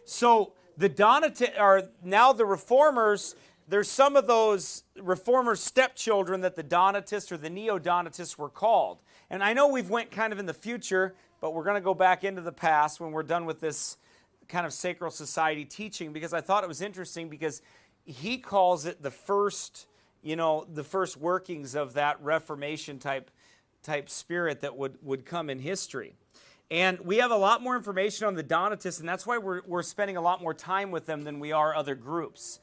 So the now the Reformers, there's some of those Reformers' stepchildren that the Donatists or the Neo-Donatists were called. And I know we've went kind of in the future, but we're going to go back into the past when we're done with this kind of sacral society teaching, because I thought it was interesting because he calls it the first, the first workings of that Reformation type spirit that would come in history. And we have a lot more information on the Donatists, and that's why we're spending a lot more time with them than we are other groups.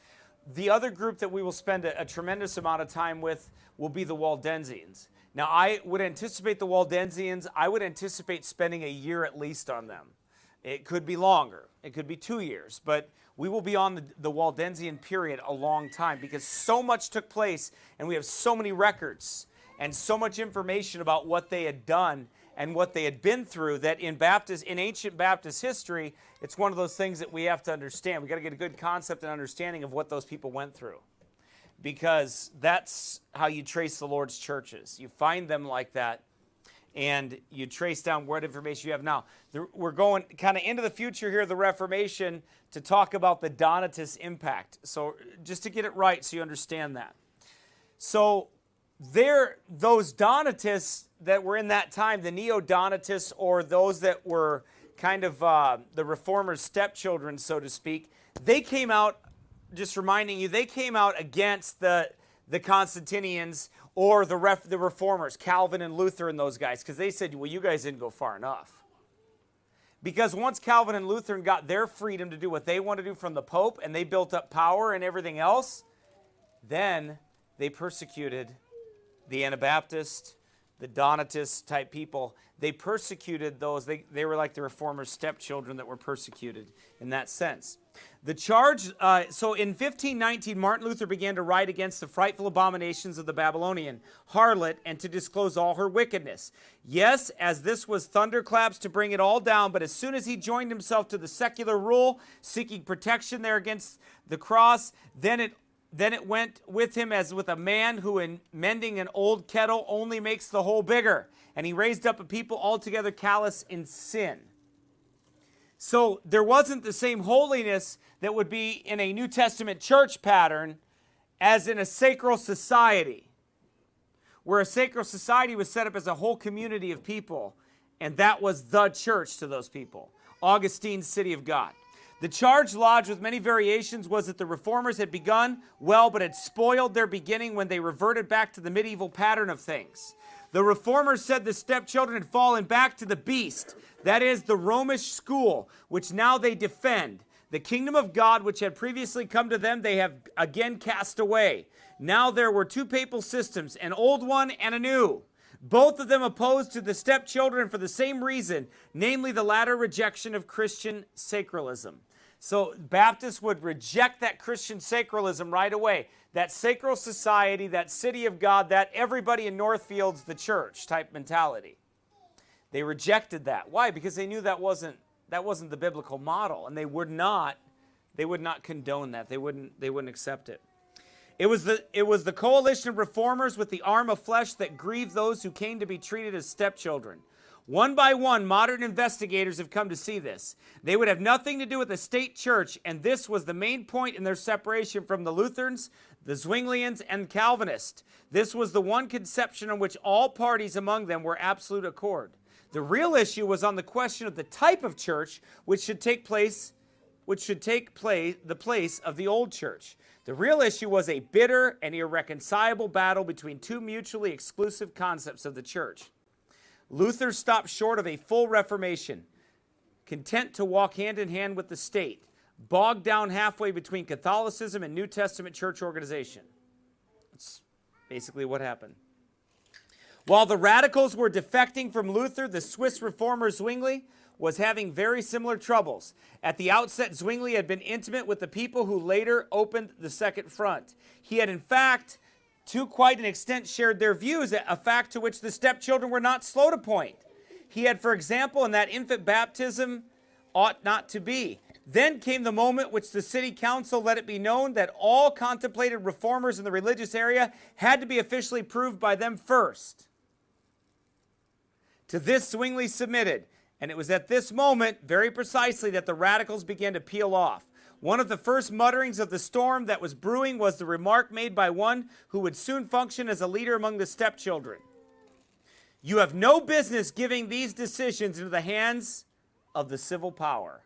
The other group that we will spend a tremendous amount of time with will be the Waldensians. Now, I would anticipate the Waldensians, I would anticipate spending a year at least on them. It could be longer. It could be 2 years. But we will be on the Waldensian period a long time because so much took place, and we have so many records and so much information about what they had done and what they had been through that in ancient Baptist history, it's one of those things that we have to understand. We've got to get a good concept and understanding of what those people went through, because that's how you trace the Lord's churches. You find them like that, and you trace down what information you have now. We're going kind of into the future here of the Reformation to talk about the Donatist impact. So just to get it right so you understand that. So those Donatists that were in that time, the Neo-Donatists, or those that were kind of the Reformers' stepchildren, so to speak, they came out, just reminding you, they came out against the Constantinians or the Reformers, Calvin and Luther and those guys, because they said, well, you guys didn't go far enough. Because once Calvin and Luther got their freedom to do what they want to do from the Pope, and they built up power and everything else, then they persecuted the Anabaptist, the Donatist type people. They persecuted those. They were like the Reformers' stepchildren that were persecuted in that sense. The charge, so in 1519, Martin Luther began to write against the frightful abominations of the Babylonian harlot and to disclose all her wickedness. Yes, as this was thunderclaps to bring it all down, but as soon as he joined himself to the secular rule, seeking protection there against the cross, then it went with him as with a man who in mending an old kettle only makes the hole bigger. And he raised up a people altogether callous in sin. So there wasn't the same holiness that would be in a New Testament church pattern as in a sacral society, where a sacral society was set up as a whole community of people, and that was the church to those people. Augustine's City of God. The charge lodged with many variations was that the Reformers had begun well, but had spoiled their beginning when they reverted back to the medieval pattern of things. The Reformers said the stepchildren had fallen back to the beast, that is, the Romish school, which now they defend. The kingdom of God, which had previously come to them, they have again cast away. Now there were two papal systems, an old one and a new, both of them opposed to the stepchildren for the same reason, namely the latter rejection of Christian sacralism. So Baptists would reject that Christian sacralism right away. That sacral society, that city of God, that everybody in Northfield's the church type mentality. They rejected that. Why? Because they knew that wasn't the biblical model, and they would not condone that. They wouldn't accept it. It was the coalition of reformers with the arm of flesh that grieved those who came to be treated as stepchildren. One by one, modern investigators have come to see this. They would have nothing to do with the state church, and this was the main point in their separation from the Lutherans, the Zwinglians, and Calvinists. This was the one conception on which all parties among them were absolute accord. The real issue was on the question of the type of church which should take the place of the old church. The real issue was a bitter and irreconcilable battle between two mutually exclusive concepts of the church. Luther stopped short of a full reformation, content to walk hand in hand with the state, bogged down halfway between Catholicism and New Testament church organization. That's basically what happened. While the radicals were defecting from Luther, the Swiss reformer Zwingli was having very similar troubles. At the outset, Zwingli had been intimate with the people who later opened the Second Front. He had, in fact, to quite an extent shared their views, a fact to which the stepchildren were not slow to point. He had, for example, in that infant baptism ought not to be. Then came the moment which the city council let it be known that all contemplated reformers in the religious area had to be officially proved by them first. To this Zwingli submitted, And it was at this moment, very precisely, that the radicals began to peel off. One of the first mutterings of the storm that was brewing was the remark made by one who would soon function as a leader among the stepchildren. You have no business giving these decisions into the hands of the civil power.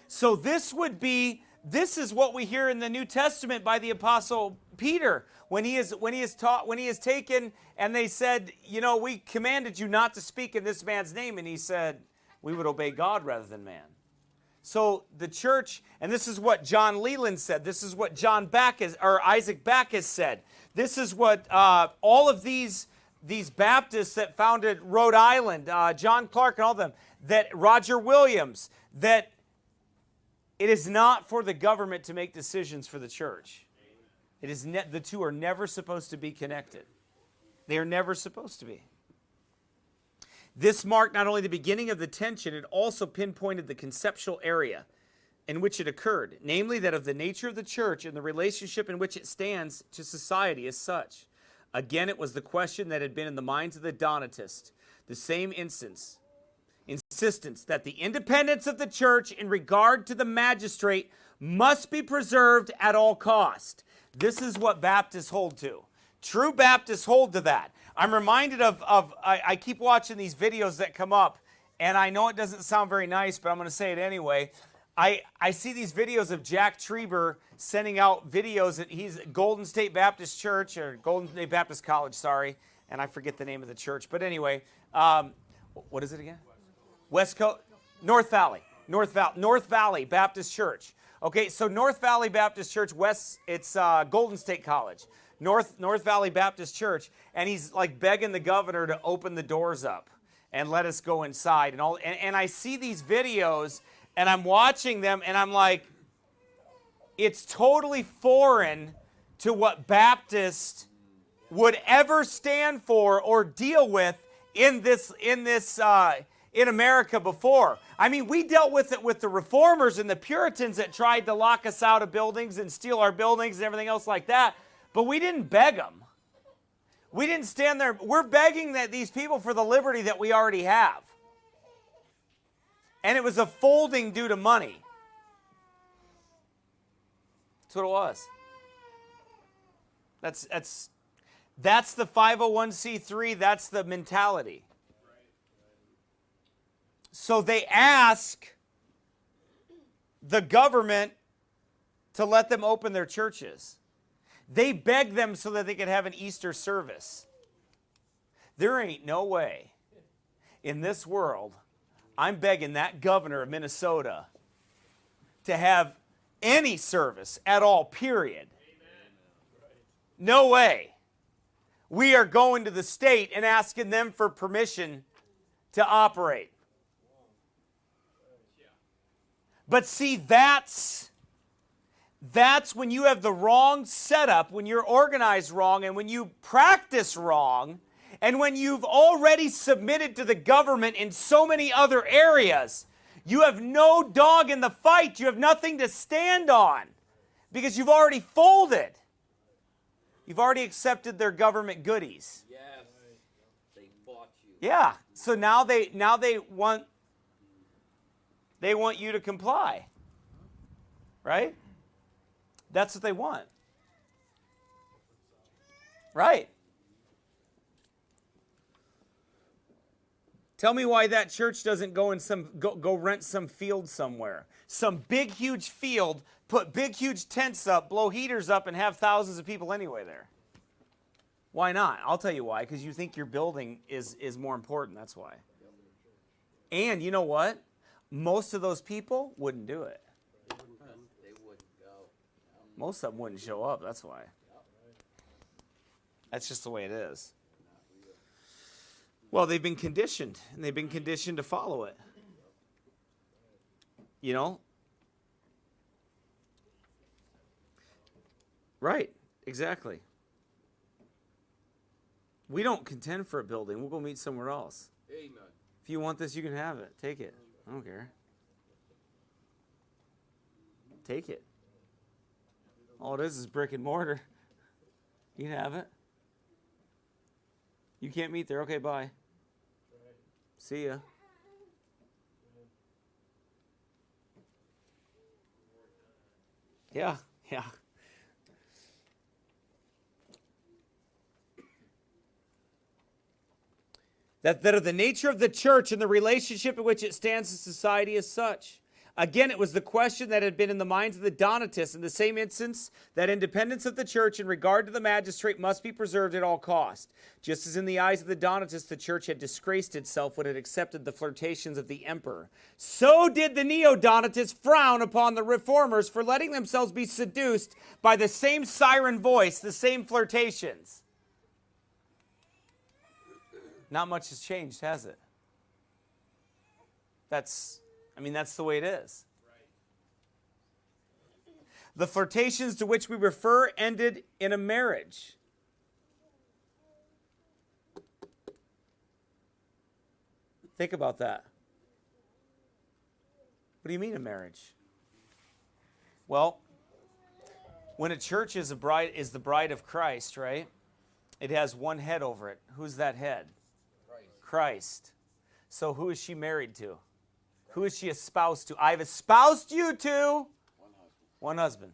So this is what we hear in the New Testament by the Apostle Peter when he is taken and they said, we commanded you not to speak in this man's name, and he said, we would obey God rather than man. So the church, and this is what John Leland said, this is what Isaac Backus said, this is what all of these Baptists that founded Rhode Island, John Clark and all of them, that Roger Williams, that it is not for the government to make decisions for the church. It is the two are never supposed to be connected. They are never supposed to be. This marked not only the beginning of the tension, it also pinpointed the conceptual area in which it occurred, namely that of the nature of the church and the relationship in which it stands to society as such. Again, it was the question that had been in the minds of the Donatists, the same insistence that the independence of the church in regard to the magistrate must be preserved at all cost. This is what Baptists hold to. True Baptists hold to that. I'm reminded I keep watching these videos that come up, and I know it doesn't sound very nice, but I'm going to say it anyway. I see these videos of Jack Trieber sending out videos. He's at Golden State Baptist Church, or Golden State Baptist College, sorry, and I forget the name of the church. But anyway, what is it again? West Coast, North Valley Baptist Church. Okay, so North Valley Baptist Church, it's Golden State College. North Valley Baptist Church, and he's like begging the governor to open the doors up and let us go inside and all. And I see these videos, and I'm watching them, and I'm like, it's totally foreign to what Baptists would ever stand for or deal with in America before. I mean, we dealt with it with the Reformers and the Puritans that tried to lock us out of buildings and steal our buildings and everything else like that. But we didn't beg them. We didn't stand there. We're begging these people for the liberty that we already have. And it was a folding due to money. That's what it was. That's the 501c3. That's the mentality. So they ask the government to let them open their churches. They beg them so that they could have an Easter service. There ain't no way in this world I'm begging that governor of Minnesota to have any service at all, period. No way. We are going to the state and asking them for permission to operate. But see, that's when you have the wrong setup, when you're organized wrong, and when you practice wrong, and when you've already submitted to the government in so many other areas. You have no dog in the fight. You have nothing to stand on because you've already folded. You've already accepted their government goodies. Yes. They bought you. Yeah. So now they want you to comply. Right? That's what they want. Right. Tell me why that church doesn't go rent some field somewhere. Some big, huge field, put big, huge tents up, blow heaters up, and have thousands of people anyway there. Why not? I'll tell you why. Because you think your building is more important. That's why. And you know what? Most of those people wouldn't do it. They wouldn't go. Most of them wouldn't show up. That's why. That's just the way it is. Well, they've been conditioned, and they've been conditioned to follow it. You know? Right, exactly. We don't contend for a building. We'll go meet somewhere else. Amen. If you want this, you can have it. Take it. I don't care. Take it. All it is brick and mortar. You can have it. You can't meet there. Okay, bye. See ya. Yeah. That of the nature of the church and the relationship in which it stands in society as such. Again, it was the question that had been in the minds of the Donatists in the same instance that independence of the church in regard to the magistrate must be preserved at all cost. Just as in the eyes of the Donatists, the church had disgraced itself when it accepted the flirtations of the emperor, so did the Neo-Donatists frown upon the reformers for letting themselves be seduced by the same siren voice, the same flirtations. Not much has changed, has it? That's the way it is. The flirtations to which we refer ended in a marriage. Think about that. What do you mean a marriage? Well, when a church is the bride of Christ, right? It has one head over it. Who's that head? Christ. So who is she married to? Who is she espoused to? I've espoused you to one husband.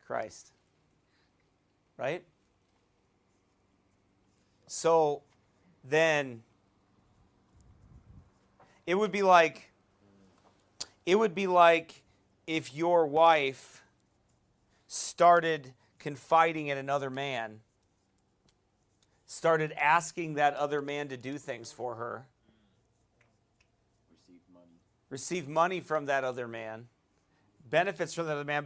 Christ. Right? So then it would be like if your wife started confiding in another man, started asking that other man to do things for her, received money from that other man, benefits from that other man,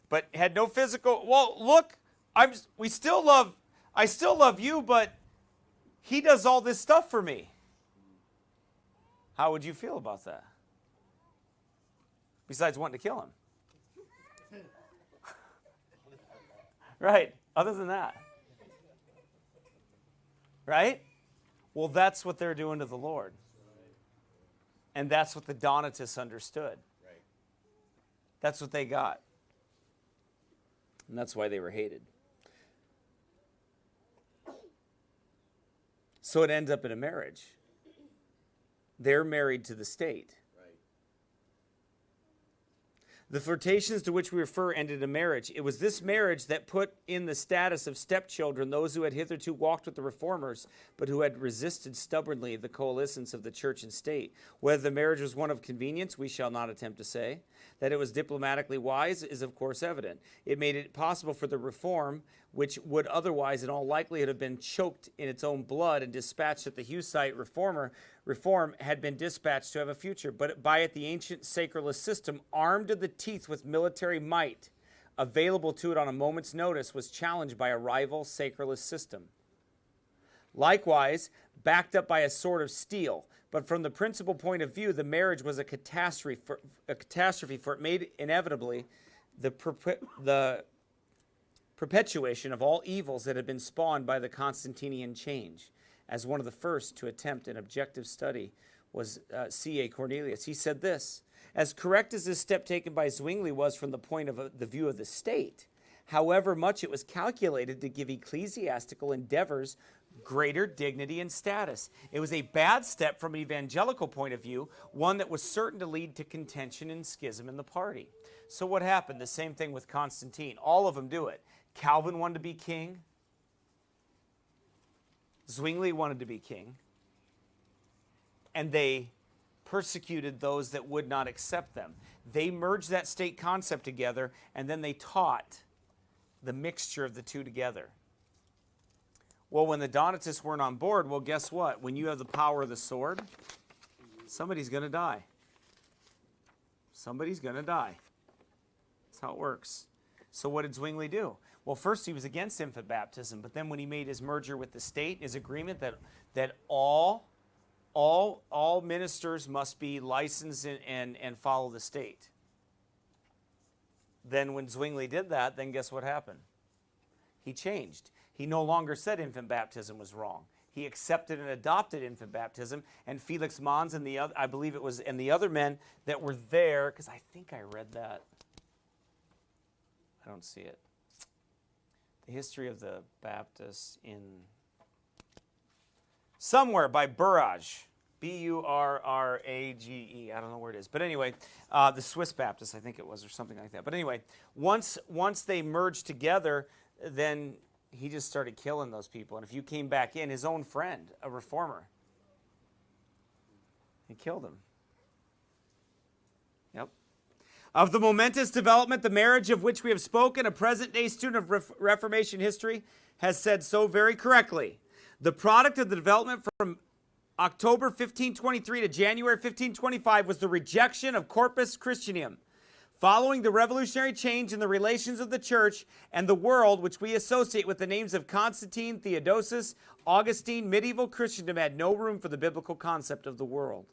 but had no physical. Well, look, I still love you, but he does all this stuff for me. How would you feel about that? Besides wanting to kill him, right? Other than that, right? Well, that's what they're doing to the Lord. And that's what the Donatists understood. Right. That's what they got. And that's why they were hated. So it ends up in a marriage. They're married to the state. Right. The flirtations to which we refer ended in marriage. It was this marriage that put in the status of stepchildren those who had hitherto walked with the reformers, but who had resisted stubbornly the coalescence of the church and state. Whether the marriage was one of convenience, we shall not attempt to say. That it was diplomatically wise is of course evident. It made it possible for the reform, which would otherwise in all likelihood have been choked in its own blood and dispatched at the Hussite reform had been dispatched to have a future, but by it the ancient sacralist system, armed to the teeth with military might, available to it on a moment's notice, was challenged by a rival sacralist system. Likewise, backed up by a sword of steel, but from the principal point of view, the marriage was a catastrophe, for it made inevitably the perpetuation of all evils that had been spawned by the Constantinian change. As one of the first to attempt an objective study was C.A. Cornelius. He said this: as correct as this step taken by Zwingli was from the point of the view of the state, however much it was calculated to give ecclesiastical endeavors greater dignity and status. It was a bad step from an evangelical point of view, one that was certain to lead to contention and schism in the party. So what happened? The same thing with Constantine. All of them do it. Calvin wanted to be king. Zwingli wanted to be king. And they persecuted those that would not accept them. They merged that state concept together, and then they taught the mixture of the two together. Well, when the Donatists weren't on board, well, guess what? When you have the power of the sword, somebody's going to die. Somebody's going to die. That's how it works. So what did Zwingli do? Well, first he was against infant baptism, but then when he made his merger with the state, his agreement that all ministers must be licensed and follow the state. Then when Zwingli did that, then guess what happened? He changed. He no longer said infant baptism was wrong. He accepted and adopted infant baptism, and Felix Mons and the other, I believe it was, and the other men that were there, because I think I read that. I don't see it. The History of the Baptists in somewhere by Burrage. Burrage. I don't know where it is. But anyway, the Swiss Baptists, I think it was, or something like that. But anyway, once they merged together, then he just started killing those people. And if you came back in, his own friend, a reformer, he killed him. Yep. Of the momentous development, the marriage of which we have spoken, a present-day student of Reformation history has said so very correctly. The product of the development from October 1523 to January 1525 was the rejection of Corpus Christianum. Following the revolutionary change in the relations of the church and the world, which we associate with the names of Constantine, Theodosius, Augustine, medieval Christendom had no room for the biblical concept of the world.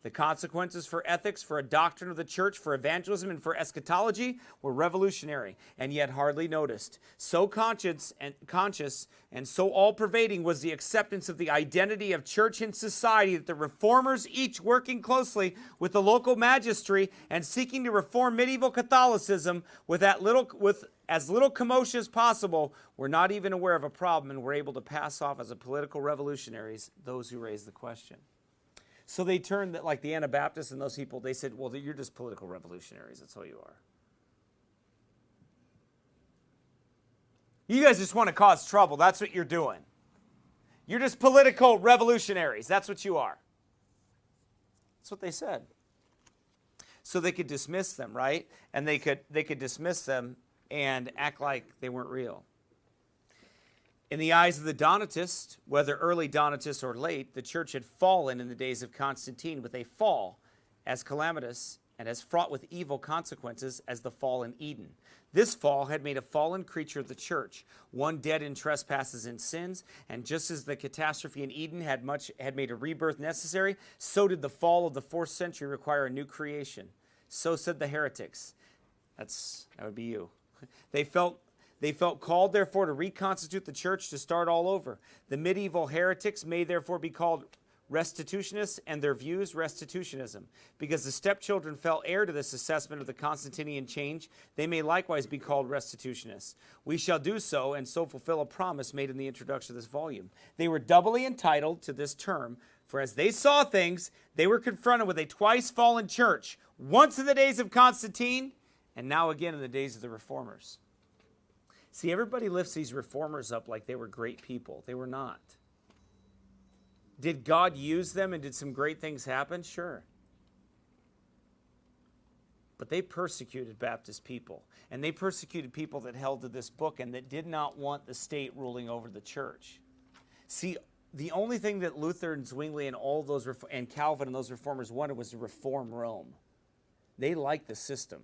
The consequences for ethics, for a doctrine of the church, for evangelism, and for eschatology were revolutionary and yet hardly noticed. So conscious and so all-pervading was the acceptance of the identity of church and society that the reformers, each working closely with the local magistracy and seeking to reform medieval Catholicism with as little commotion as possible, were not even aware of a problem and were able to pass off as a political revolutionaries those who raised the question. So they turned, like the Anabaptists and those people, they said, well, you're just political revolutionaries. That's all you are. You guys just want to cause trouble. That's what you're doing. You're just political revolutionaries. That's what you are. That's what they said. So they could dismiss them, right? And they could dismiss them and act like they weren't real. In the eyes of the Donatists, whether early Donatists or late, the church had fallen in the days of Constantine with a fall as calamitous and as fraught with evil consequences as the fall in Eden. This fall had made a fallen creature of the church, one dead in trespasses and sins, and just as the catastrophe in Eden had made a rebirth necessary, so did the fall of the 4th century require a new creation. So said the heretics. That would be you. They felt called, therefore, to reconstitute the church, to start all over. The medieval heretics may therefore be called restitutionists, and their views restitutionism. Because the stepchildren fell heir to this assessment of the Constantinian change, they may likewise be called restitutionists. We shall do so, and so fulfill a promise made in the introduction of this volume. They were doubly entitled to this term, for as they saw things, they were confronted with a twice fallen church, once in the days of Constantine, and now again in the days of the reformers. See, everybody lifts these reformers up like they were great people. They were not. Did God use them and did some great things happen? Sure. But they persecuted Baptist people. And they persecuted people that held to this book and that did not want the state ruling over the church. See, the only thing that Luther and Zwingli and all those and Calvin and those reformers wanted was to reform Rome. They liked the system.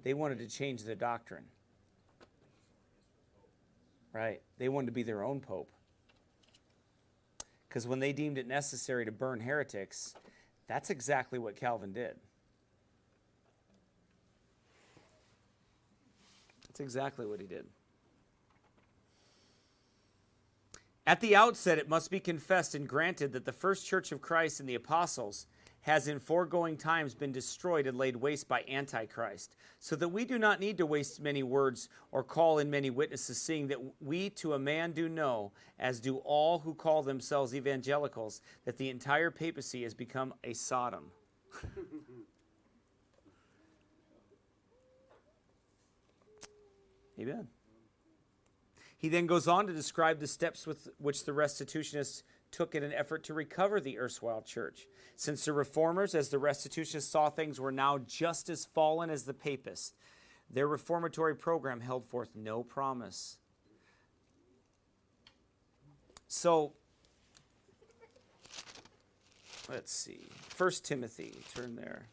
They wanted to change the doctrine. Right. They wanted to be their own pope. Because when they deemed it necessary to burn heretics, that's exactly what Calvin did. That's exactly what he did. At the outset, it must be confessed and granted that the first church of Christ and the apostles has in foregoing times been destroyed and laid waste by Antichrist, so that we do not need to waste many words or call in many witnesses, seeing that we to a man do know, as do all who call themselves evangelicals, that the entire papacy has become a Sodom. Amen. He then goes on to describe the steps with which the restitutionists took in an effort to recover the erstwhile church. Since the reformers, as the restitutionists saw things, were now just as fallen as the papists, their reformatory program held forth no promise. So, let's see. 1 Timothy, turn there.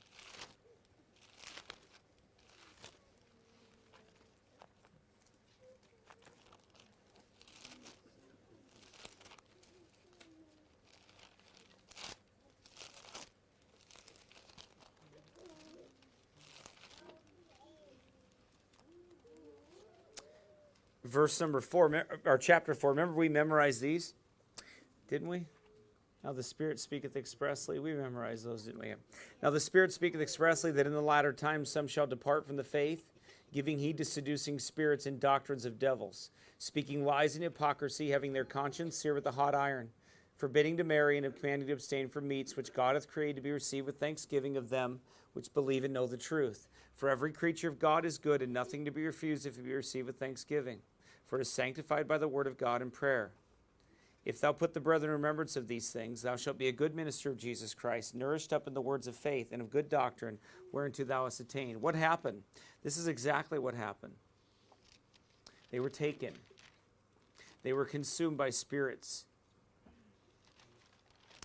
Verse number 4, or chapter 4. Remember we memorized these? Didn't we? Now the Spirit speaketh expressly. We memorized those, didn't we? Now the Spirit speaketh expressly that in the latter times some shall depart from the faith, giving heed to seducing spirits and doctrines of devils, speaking lies and hypocrisy, having their conscience seared with a hot iron, forbidding to marry, and commanding to abstain from meats which God hath created to be received with thanksgiving of them which believe and know the truth. For every creature of God is good, and nothing to be refused if it be received with thanksgiving. For it is sanctified by the word of God and prayer. If thou put the brethren in remembrance of these things, thou shalt be a good minister of Jesus Christ, nourished up in the words of faith and of good doctrine, whereunto thou hast attained. What happened? This is exactly what happened. They were taken. They were consumed by spirits.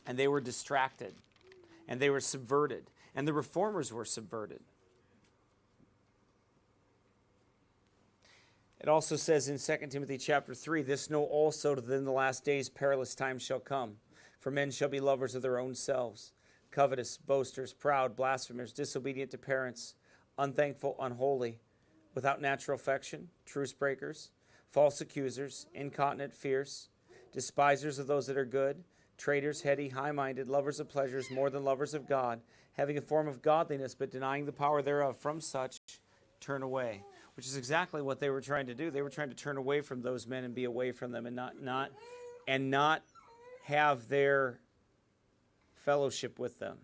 And they were distracted. And they were subverted. And the reformers were subverted. It also says in 2 Timothy chapter 3, this know also that in the last days perilous times shall come. For men shall be lovers of their own selves, covetous, boasters, proud, blasphemers, disobedient to parents, unthankful, unholy, without natural affection, truce breakers, false accusers, incontinent, fierce, despisers of those that are good, traitors, heady, high-minded, lovers of pleasures more than lovers of God, having a form of godliness, but denying the power thereof. From such turn away. Which is exactly what they were trying to do. They were trying to turn away from those men and be away from them, and not have their fellowship with them.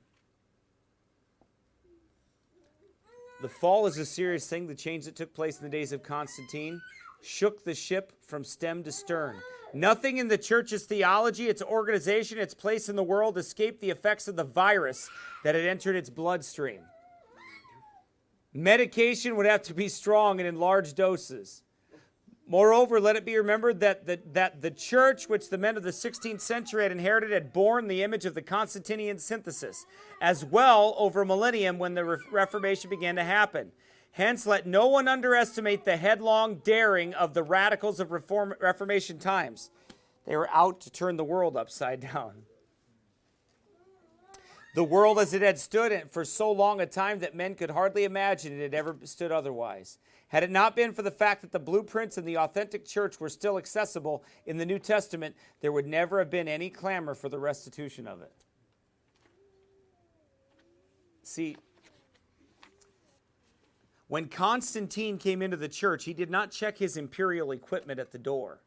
The fall is a serious thing. The change that took place in the days of Constantine shook the ship from stem to stern. Nothing in the church's theology, its organization, its place in the world escaped the effects of the virus that had entered its bloodstream. Medication would have to be strong and in large doses. Moreover, let it be remembered that the church, which the men of the 16th century had inherited, had borne the image of the Constantinian synthesis, as well over a millennium when the Reformation began to happen. Hence, let no one underestimate the headlong daring of the radicals of Reformation times. They were out to turn the world upside down. The world as it had stood for so long a time that men could hardly imagine it had ever stood otherwise. Had it not been for the fact that the blueprints and the authentic church were still accessible in the New Testament, there would never have been any clamor for the restitution of it. See, when Constantine came into the church, he did not check his imperial equipment at the door.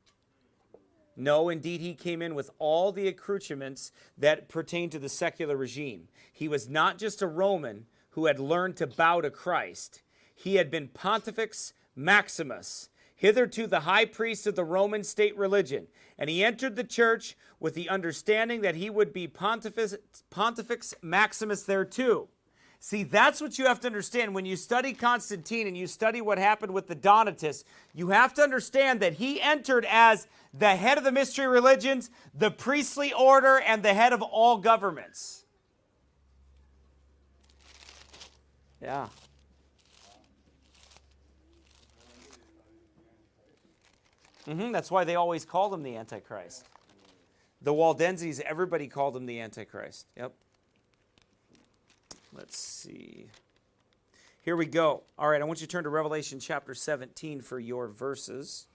No, indeed, he came in with all the accoutrements that pertain to the secular regime. He was not just a Roman who had learned to bow to Christ. He had been Pontifex Maximus, hitherto the high priest of the Roman state religion. And he entered the church with the understanding that he would be Pontifex Maximus there too. See, that's what you have to understand. When you study Constantine and you study what happened with the Donatists, you have to understand that he entered as the head of the mystery religions, the priestly order, and the head of all governments. Yeah. That's why they always called him the Antichrist. The Waldenses, everybody called him the Antichrist. Yep. Let's see. Here we go. All right, I want you to turn to Revelation chapter 17 for your verses.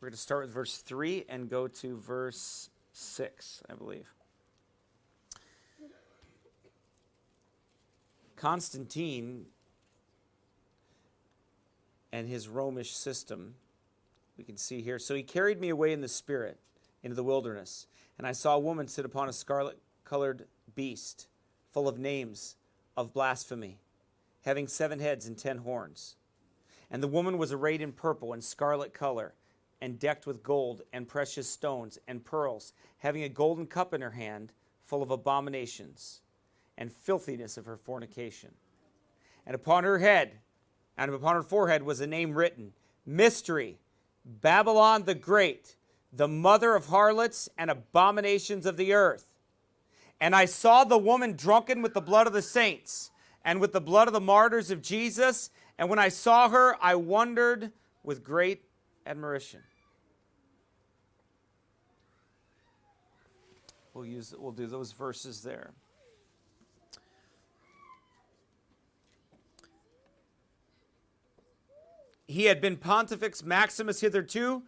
We're going to start with verse 3 and go to verse 6, I believe. Constantine and his Romish system, we can see here. So he carried me away in the spirit into the wilderness, and I saw a woman sit upon a scarlet-colored beast, full of names of blasphemy, having 7 heads and 10 horns. And the woman was arrayed in purple and scarlet color, and decked with gold and precious stones and pearls, having a golden cup in her hand, full of abominations and filthiness of her fornication. And upon her head, and upon her forehead was a name written, Mystery, Babylon the Great, the mother of harlots and abominations of the earth. And I saw the woman drunken with the blood of the saints and with the blood of the martyrs of Jesus. And when I saw her, I wondered with great admiration. We'll do those verses there. He had been Pontifex Maximus hitherto,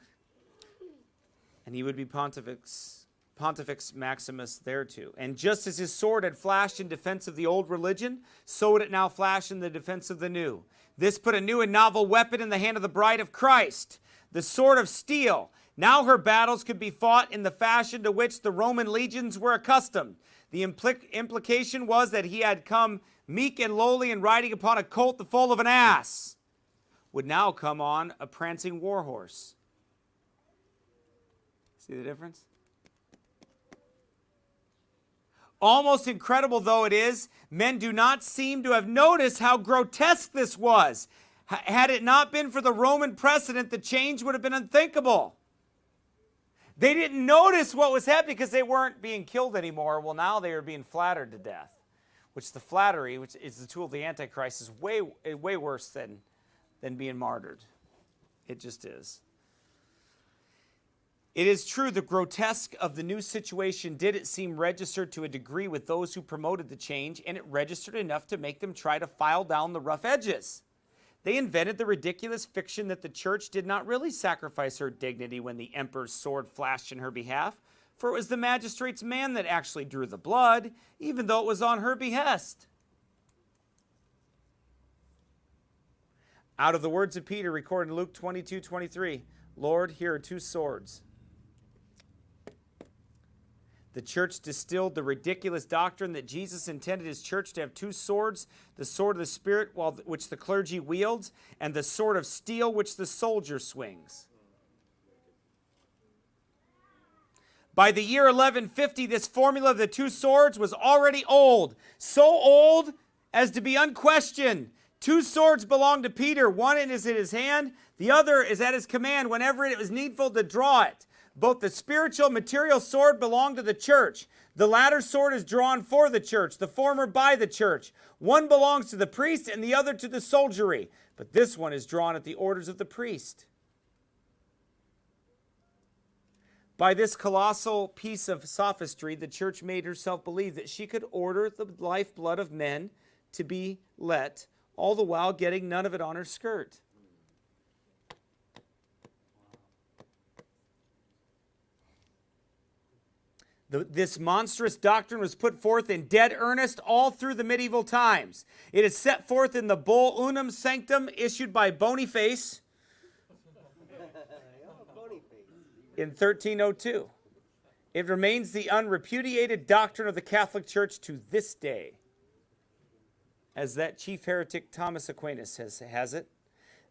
and he would be Pontifex Pontifex Maximus thereto. And just as his sword had flashed in defense of the old religion, so would it now flash in the defense of the new. This put a new and novel weapon in the hand of the bride of Christ, the sword of steel. Now her battles could be fought in the fashion to which the Roman legions were accustomed. The implication was that he had come meek and lowly and riding upon a colt the foal of an ass, would now come on a prancing war horse. See the difference? Almost incredible though it is, men do not seem to have noticed how grotesque this was. Had it not been for the Roman precedent, the change would have been unthinkable. They didn't notice what was happening because they weren't being killed anymore. Well, now they are being flattered to death, which the flattery, which is the tool of the Antichrist, is way worse than being martyred. It just is. It is true the grotesque of the new situation did, it seem, register to a degree with those who promoted the change, and it registered enough to make them try to file down the rough edges. They invented the ridiculous fiction that the church did not really sacrifice her dignity when the emperor's sword flashed in her behalf, for it was the magistrate's man that actually drew the blood, even though it was on her behest. Out of the words of Peter recorded in Luke 22:23, Lord, here are two swords. The church distilled the ridiculous doctrine that Jesus intended his church to have two swords, the sword of the Spirit, which the clergy wields, and the sword of steel, which the soldier swings. By the year 1150, this formula of the two swords was already old, so old as to be unquestioned. Two swords belonged to Peter. One is in his hand, the other is at his command whenever it was needful to draw it. Both the spiritual material sword belong to the church. The latter sword is drawn for the church, the former by the church. One belongs to the priest and the other to the soldiery, but this one is drawn at the orders of the priest. By this colossal piece of sophistry, the church made herself believe that she could order the lifeblood of men to be let, all the while getting none of it on her skirt. This monstrous doctrine was put forth in dead earnest all through the medieval times. It is set forth in the bull Unum Sanctum issued by Boniface in 1302. It remains the unrepudiated doctrine of the Catholic Church to this day. As that chief heretic Thomas Aquinas has it,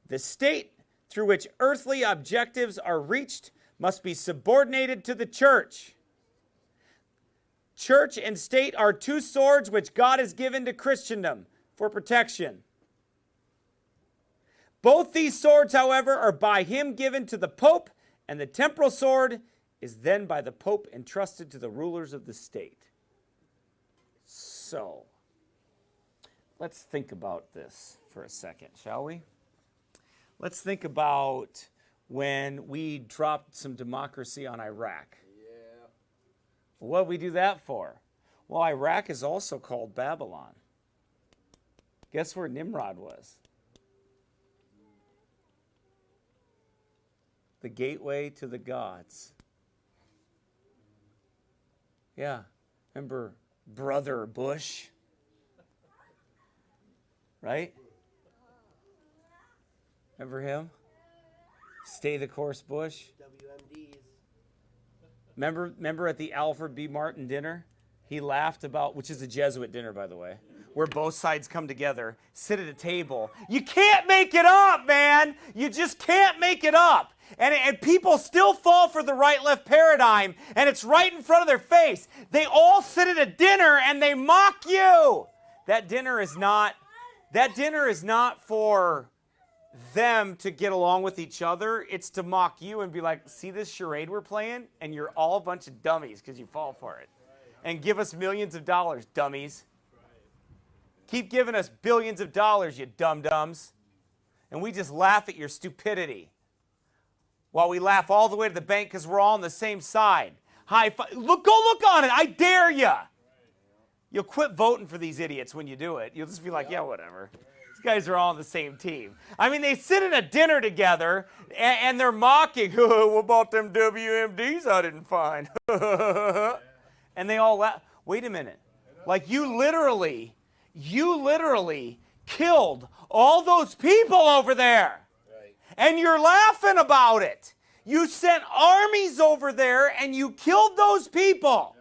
the state through which earthly objectives are reached must be subordinated to the church. Church and state are two swords which God has given to Christendom for protection. Both these swords, however, are by him given to the Pope, and the temporal sword is then by the Pope entrusted to the rulers of the state. So, let's think about this for a second, shall we? Let's think about when we dropped some democracy on Iraq. What did we do that for? Well, Iraq is also called Babylon. Guess where Nimrod was? The gateway to the gods. Yeah. Remember Brother Bush? Right? Remember him? Stay the course, Bush. WMDs. Remember at the Alfred B. Martin dinner? He laughed about, which is a Jesuit dinner, by the way, where both sides come together, sit at a table. You can't make it up, man. You just can't make it up. And people still fall for the right-left paradigm, and it's right in front of their face. They all sit at a dinner, and they mock you. That dinner is not for them to get along with each other. It's to mock you and be like, see this charade we're playing? And you're all a bunch of dummies because you fall for it. And give us millions of dollars, dummies. Keep giving us billions of dollars, you dum-dums. And we just laugh at your stupidity. While we laugh all the way to the bank because we're all on the same side. High five. Go look on it. I dare you. You'll quit voting for these idiots when you do it. You'll just be like, yeah, whatever. These guys are all on the same team. I mean, they sit in a dinner together, and they're mocking, what about them WMDs I didn't find? And they all laugh. Wait a minute. Like, you literally killed all those people over there. Right. And you're laughing about it. You sent armies over there, and you killed those people.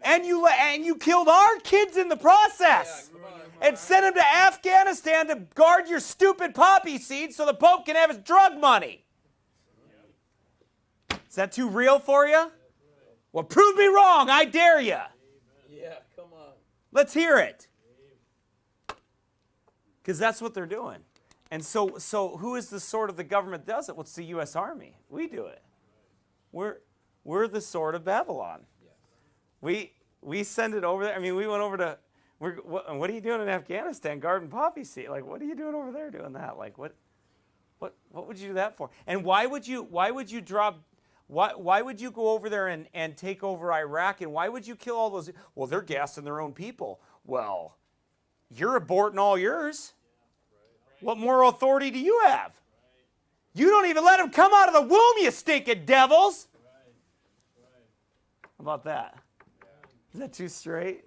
And you killed our kids in the process. Yeah, come on. And sent them to Afghanistan to guard your stupid poppy seeds so the Pope can have his drug money. Is that too real for you? Well, prove me wrong. I dare you. Yeah, come on. Let's hear it. Because that's what they're doing. And so who is the sword of the government that does it? Well, it's the U.S. Army. We do it. We're the sword of Babylon. We send it over there. I mean, we went over to, what are you doing in Afghanistan? Guarding poppy seed. Like, what are you doing over there doing that? Like, what would you do that for? And why would you go over there and take over Iraq? And why would you kill all those? Well, they're gassing their own people. Well, you're aborting all yours. What moral authority do you have? You don't even let them come out of the womb, you stinking devils. How about that? Is that too straight?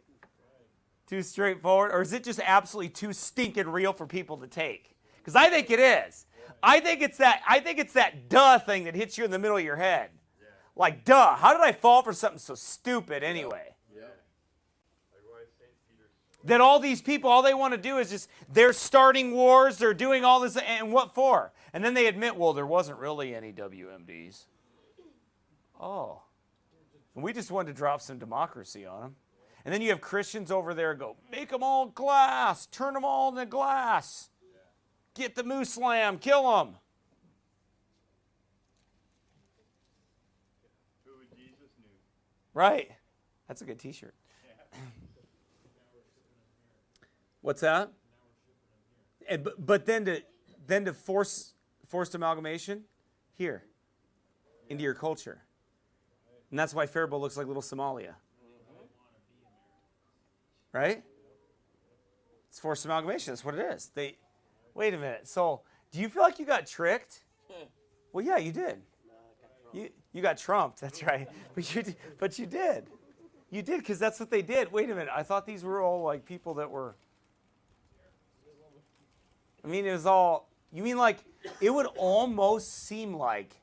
Too straightforward? Or is it just absolutely too stinking real for people to take? Because I think it is. I think it's that duh thing that hits you in the middle of your head. Like, duh, how did I fall for something so stupid anyway? That all these people, all they want to do is just, they're starting wars, they're doing all this, and what for? And then they admit, well, there wasn't really any WMDs. Oh. And we just wanted to drop some democracy on them. And then you have Christians over there go, make them all glass, turn them all into glass. Get the moose lamb, kill them. Who Jesus knew. Right. That's a good t-shirt. What's that? And, but then to forced amalgamation here into your culture. And that's why Faribault looks like little Somalia. Right? It's forced amalgamation. That's what it is. Wait a minute. So, do you feel like you got tricked? Well, yeah, you did. You got trumped. That's right. But you did. You did, because that's what they did. Wait a minute. I thought these were all like people that were. I mean, it was all. You mean like it would almost seem like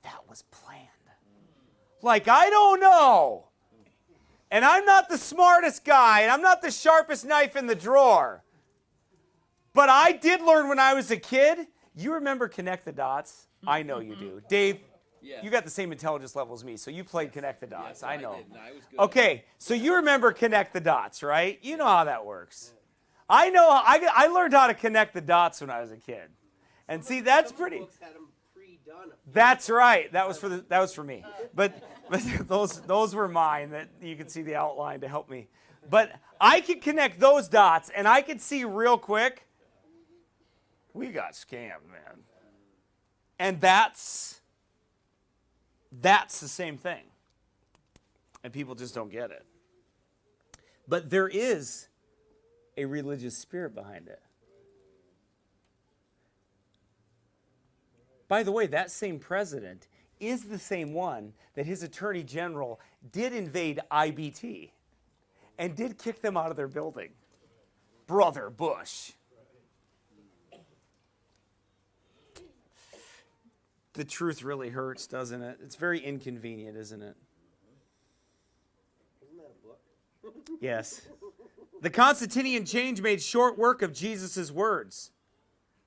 that was planned. Like, I don't know. And I'm not the smartest guy, and I'm not the sharpest knife in the drawer. But I did learn when I was a kid. You remember Connect the Dots? I know you do. Dave, you got the same intelligence level as me, so you played Connect the Dots. Yes, I know. I did, and I was good. Okay, so you remember Connect the Dots, right? You know how that works. I know. I learned how to connect the dots when I was a kid. And see, that's pretty. Books had them pre-done. That's right. That was for me. But those were mine. That you can see the outline to help me. But I could connect those dots, and I could see real quick. We got scammed, man. And that's the same thing. And people just don't get it. But there is a religious spirit behind it. By the way, that same president is the same one that his attorney general did invade IBT and did kick them out of their building. Brother Bush. The truth really hurts, doesn't it? It's very inconvenient, isn't it? Isn't that a book? Yes. The Constantinian change made short work of Jesus' words.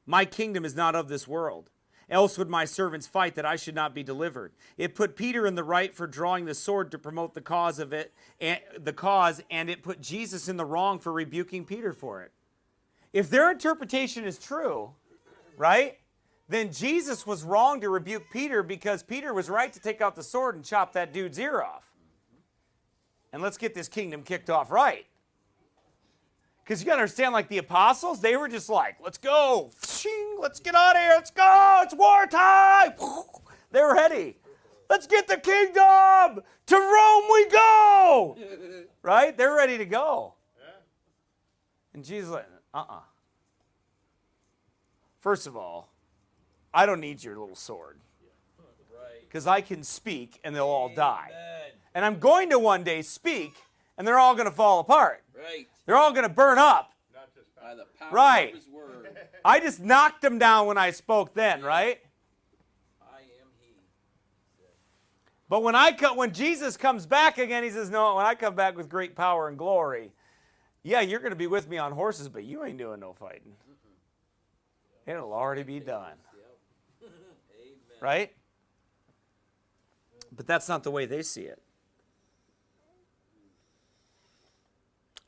My kingdom is not of this world. Else would my servants fight that I should not be delivered. It put Peter in the right for drawing the sword to promote the cause of it, and it put Jesus in the wrong for rebuking Peter for it. If their interpretation is true, right, then Jesus was wrong to rebuke Peter because Peter was right to take out the sword and chop that dude's ear off. And let's get this kingdom kicked off right. Because you got to understand, like the apostles, they were just like, let's go. Let's get out of here. Let's go. It's wartime. They were ready. Let's get the kingdom. To Rome we go. Right? They're ready to go. And Jesus is like, First of all, I don't need your little sword. Right. Because I can speak and they'll all die. Amen. And I'm going to one day speak and they're all going to fall apart. Right. They're all going to burn up. By the power Right. of his word. I just knocked them down when I spoke then, right? I am he. But when Jesus comes back again, he says, no, when I come back with great power and glory, yeah, you're going to be with me on horses, but you ain't doing no fighting. It'll already be done. Yep. Amen. Right? But that's not the way they see it.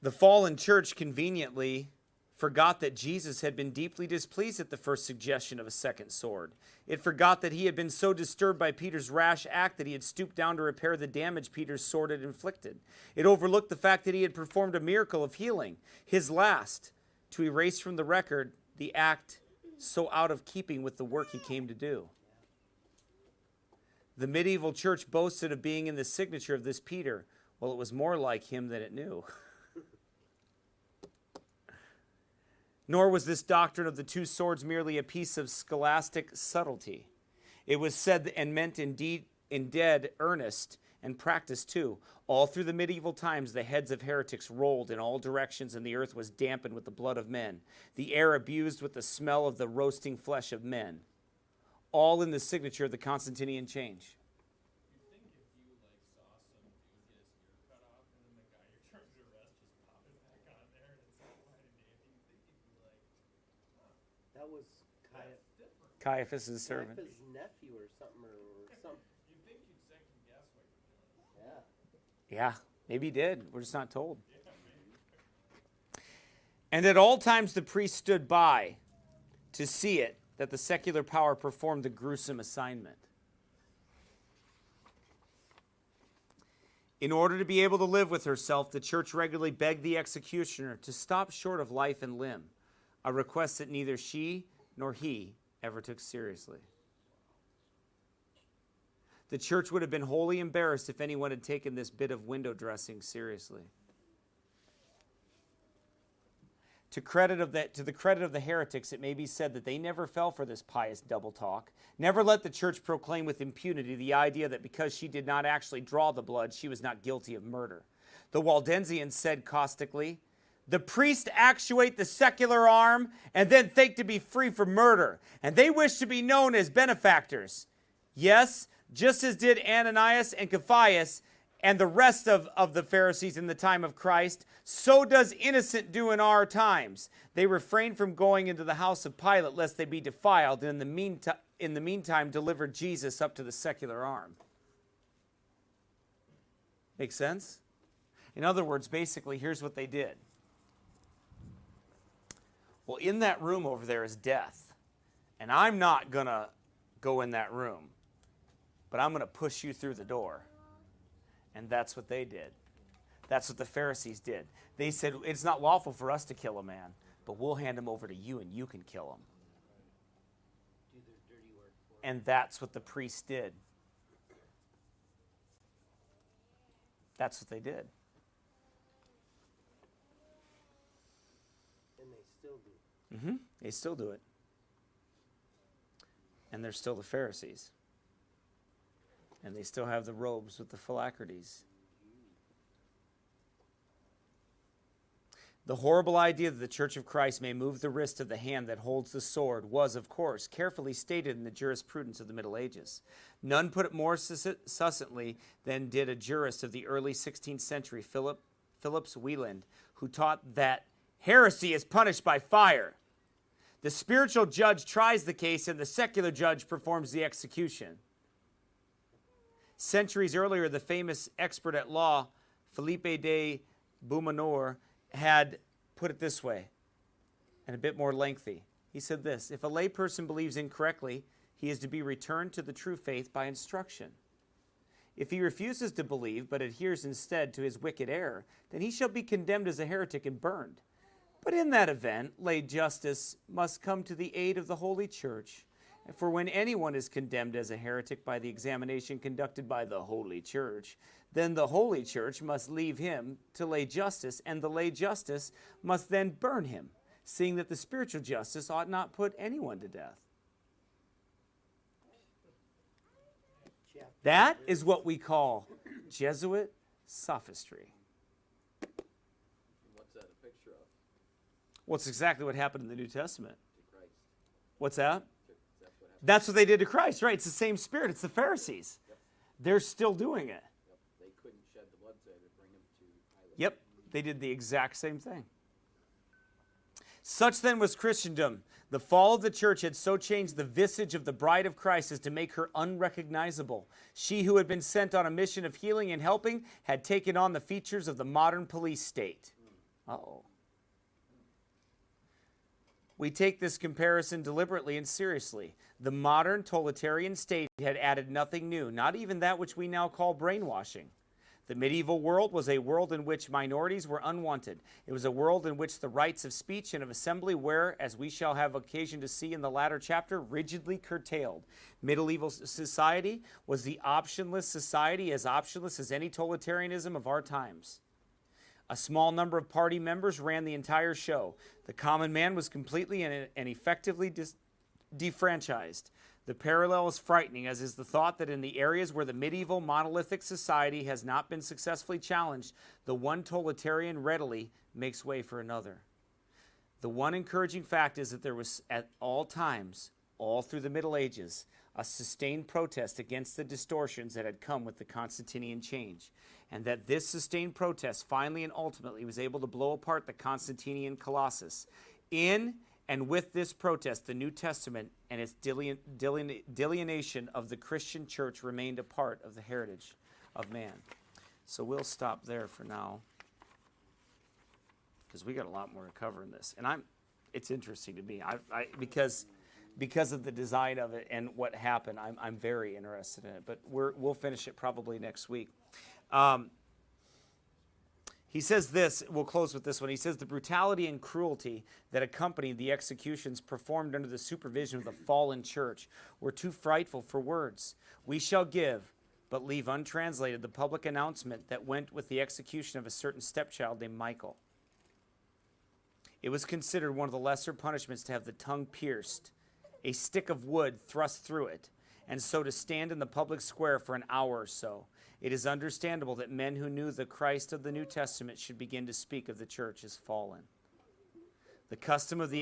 The fallen church conveniently forgot that Jesus had been deeply displeased at the first suggestion of a second sword. It forgot that he had been so disturbed by Peter's rash act that he had stooped down to repair the damage Peter's sword had inflicted. It overlooked the fact that he had performed a miracle of healing, his last, to erase from the record the act so out of keeping with the work he came to do. The medieval church boasted of being in the signature of this Peter. Well, it was more like him than it knew. Nor was this doctrine of the two swords merely a piece of scholastic subtlety. It was said and meant indeed in dead earnest and practice too. All through the medieval times, the heads of heretics rolled in all directions, and the earth was dampened with the blood of men, the air abused with the smell of the roasting flesh of men. All in the signature of the Constantinian change. You think if you saw some dude get his ear cut off and then the guy you're trying to arrest just pop it back on there and it's all fine and dandy, you think you'd be like, That was that's different. Caiaphas' servant. Caiaphas' nephew or something. You'd think you'd second guess what you're doing. Yeah. Yeah, maybe he did. We're just not told. And at all times the priest stood by to see it, that the secular power performed the gruesome assignment. In order to be able to live with herself, the church regularly begged the executioner to stop short of life and limb, a request that neither she nor he ever took seriously. The church would have been wholly embarrassed if anyone had taken this bit of window dressing seriously. To the credit of the heretics, it may be said that they never fell for this pious double talk, never let the church proclaim with impunity the idea that because she did not actually draw the blood, she was not guilty of murder. The Waldensians said caustically, the priests actuate the secular arm and then think to be free from murder, and they wish to be known as benefactors. Yes, just as did Ananias and Caiaphas and the rest of the Pharisees in the time of Christ, so does innocent do in our times. They refrained from going into the house of Pilate lest they be defiled, and in the meantime delivered Jesus up to the secular arm. Make sense? In other words, basically, here's what they did. Well, in that room over there is death, and I'm not going to go in that room, but I'm going to push you through the door. And that's what they did. That's what the Pharisees did. They said, it's not lawful for us to kill a man, but we'll hand him over to you and you can kill him. Do their dirty work for him. And that's what the priests did. That's what they did. And they still do. They still do it. And they're still the Pharisees. And they still have the robes with the phylacteries. The horrible idea that the Church of Christ may move the wrist of the hand that holds the sword was, of course, carefully stated in the jurisprudence of the Middle Ages. None put it more succinctly than did a jurist of the early 16th century, Phillips Wieland, who taught that heresy is punished by fire. The spiritual judge tries the case and the secular judge performs the execution. Centuries earlier, the famous expert at law, Philippe de Beaumanoir, had put it this way, and a bit more lengthy. He said this, if a layperson believes incorrectly, he is to be returned to the true faith by instruction. If he refuses to believe, but adheres instead to his wicked error, then he shall be condemned as a heretic and burned. But in that event, lay justice must come to the aid of the Holy Church. For when anyone is condemned as a heretic by the examination conducted by the Holy Church, then the Holy Church must leave him to lay justice, and the lay justice must then burn him, seeing that the spiritual justice ought not put anyone to death. That is what we call Jesuit sophistry. What's that a picture of? Well, it's exactly what happened in the New Testament. To Christ. What's that? That's what happened. That's what they did to Christ, right? It's the same spirit. It's the Pharisees. Yep. They're still doing it. Yep. They couldn't shed the blood, so they had to bring him to Pilate. Yep, they did the exact same thing. Such then was Christendom. The fall of the church had so changed the visage of the bride of Christ as to make her unrecognizable. She who had been sent on a mission of healing and helping had taken on the features of the modern police state. Uh-oh. We take this comparison deliberately and seriously. The modern totalitarian state had added nothing new, not even that which we now call brainwashing. The medieval world was a world in which minorities were unwanted. It was a world in which the rights of speech and of assembly were, as we shall have occasion to see in the latter chapter, rigidly curtailed. Medieval society was the optionless society, as optionless as any totalitarianism of our times. A small number of party members ran the entire show. The common man was completely and effectively defranchised. The parallel is frightening, as is the thought that in the areas where the medieval monolithic society has not been successfully challenged, the one totalitarian readily makes way for another. The one encouraging fact is that there was at all times, all through the Middle Ages, a sustained protest against the distortions that had come with the Constantinian change, and that this sustained protest finally and ultimately was able to blow apart the Constantinian colossus. In and with this protest, the New Testament and its delineation of the Christian church remained a part of the heritage of man. So we'll stop there for now, because we got a lot more to cover in this. And it's interesting to me, because of the design of it and what happened. I'm very interested in it. But we'll finish it probably next week. He says this, we'll close with this one. He says, the brutality and cruelty that accompanied the executions performed under the supervision of the fallen church were too frightful for words. We shall give, but leave untranslated, the public announcement that went with the execution of a certain stepchild named Michael. It was considered one of the lesser punishments to have the tongue pierced, a stick of wood thrust through it, and so to stand in the public square for an hour or so. It is understandable that men who knew the Christ of the New Testament should begin to speak of the church as fallen. The custom of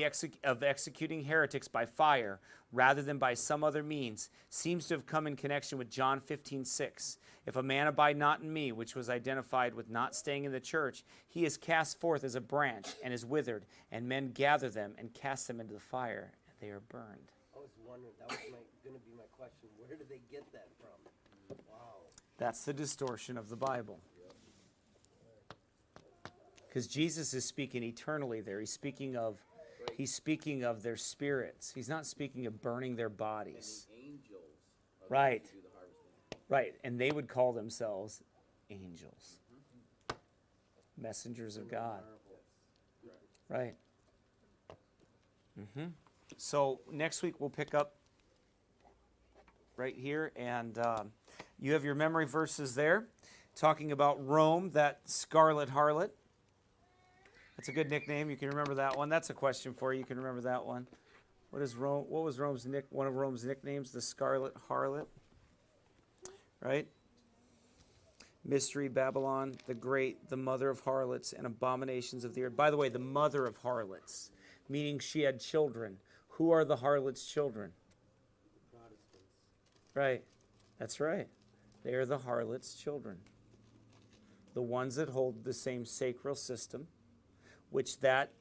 executing heretics by fire rather than by some other means seems to have come in connection with John 15:6. If a man abide not in me, which was identified with not staying in the church, he is cast forth as a branch and is withered, and men gather them and cast them into the fire, and they are burned. I was wondering, that was going to be my question. Where do they get that from? Wow. That's the distortion of the Bible. Because Jesus is speaking eternally there. He's speaking of their spirits. He's not speaking of burning their bodies. And the angels are Right. going to do the harvesting. Right. And they would call themselves angels. Messengers of God. Right. So next week we'll pick up right here, and you have your memory verses there, talking about Rome, that scarlet harlot. That's a good nickname. You can remember that one. That's a question for you. You can remember that one. What is Rome? What was one of Rome's nicknames? The scarlet harlot. Right? Mystery Babylon, the great, the mother of harlots and abominations of the earth. By the way, the mother of harlots, meaning she had children. Who are the harlot's children? Protestants. Right. That's right. They are the harlot's children. The ones that hold the same sacral system, which that,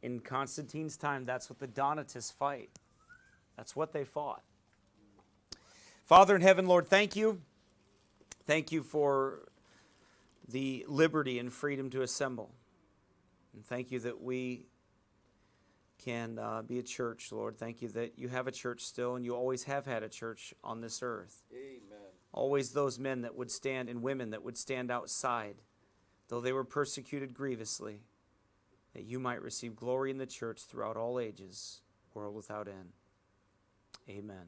in Constantine's time, that's what the Donatists fight. That's what they fought. Father in heaven, Lord, thank you. Thank you for the liberty and freedom to assemble. And thank you that we can be a church, Lord. Thank you that you have a church still, and you always have had a church on this earth. Amen. Always those men that would stand and women that would stand outside, though they were persecuted grievously, that you might receive glory in the church throughout all ages, world without end. Amen.